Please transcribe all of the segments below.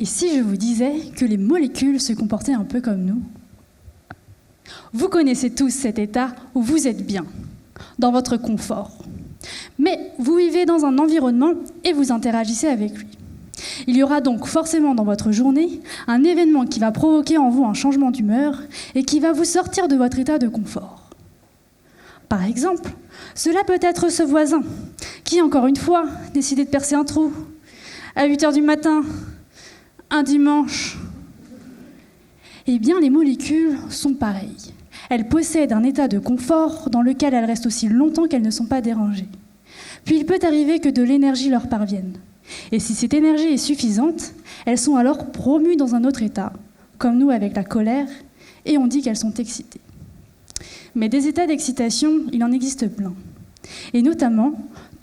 Et si je vous disais que les molécules se comportaient un peu comme nous? Vous connaissez tous cet état où vous êtes bien, dans votre confort. Mais vous vivez dans un environnement et vous interagissez avec lui. Il y aura donc forcément dans votre journée un événement qui va provoquer en vous un changement d'humeur et qui va vous sortir de votre état de confort. Par exemple, cela peut être ce voisin qui, encore une fois, décidait de percer un trou à 8h du matin, un dimanche. Eh bien, les molécules sont pareilles. Elles possèdent un état de confort dans lequel elles restent aussi longtemps qu'elles ne sont pas dérangées. Puis il peut arriver que de l'énergie leur parvienne. Et si cette énergie est suffisante, elles sont alors promues dans un autre état, comme nous avec la colère, et on dit qu'elles sont excitées. Mais des états d'excitation, il en existe plein. Et notamment,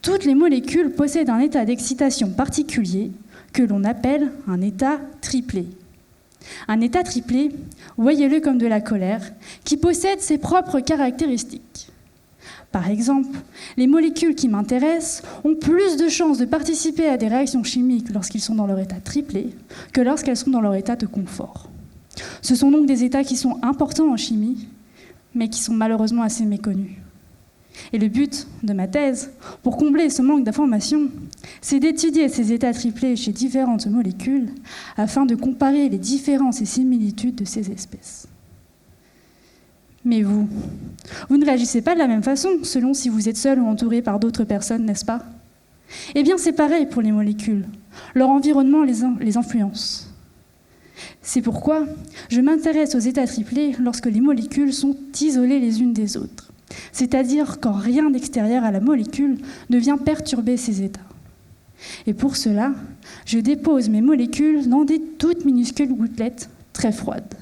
toutes les molécules possèdent un état d'excitation particulier que l'on appelle un état triplé. Un état triplé, voyez-le comme de la colère, qui possède ses propres caractéristiques. Par exemple, les molécules qui m'intéressent ont plus de chances de participer à des réactions chimiques lorsqu'ils sont dans leur état triplé que lorsqu'elles sont dans leur état de confort. Ce sont donc des états qui sont importants en chimie, mais qui sont malheureusement assez méconnus. Et le but de ma thèse, pour combler ce manque d'informations, c'est d'étudier ces états triplés chez différentes molécules afin de comparer les différences et similitudes de ces espèces. Mais vous ne réagissez pas de la même façon selon si vous êtes seul ou entouré par d'autres personnes, n'est-ce pas? Eh bien, c'est pareil pour les molécules. Leur environnement les influence. C'est pourquoi je m'intéresse aux états triplés lorsque les molécules sont isolées les unes des autres, c'est-à-dire quand rien d'extérieur à la molécule ne vient perturber ces états. Et pour cela, je dépose mes molécules dans des toutes minuscules gouttelettes très froides.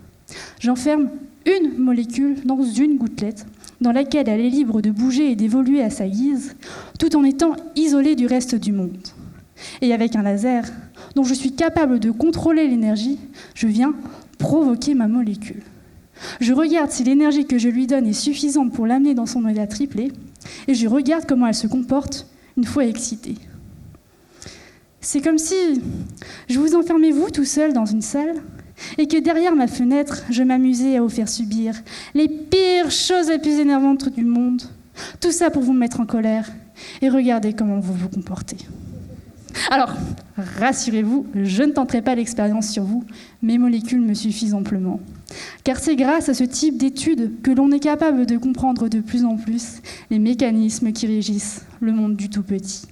J'enferme une molécule dans une gouttelette dans laquelle elle est libre de bouger et d'évoluer à sa guise, tout en étant isolée du reste du monde. Et avec un laser, dont je suis capable de contrôler l'énergie, je viens provoquer ma molécule. Je regarde si l'énergie que je lui donne est suffisante pour l'amener dans son état triplé, et je regarde comment elle se comporte une fois excitée. C'est comme si je vous enfermais vous tout seul dans une salle, et que derrière ma fenêtre, je m'amusais à vous faire subir les pires choses les plus énervantes du monde. Tout ça pour vous mettre en colère et regarder comment vous vous comportez. Alors, rassurez-vous, je ne tenterai pas l'expérience sur vous, mes molécules me suffisent amplement. Car c'est grâce à ce type d'études que l'on est capable de comprendre de plus en plus les mécanismes qui régissent le monde du tout petit.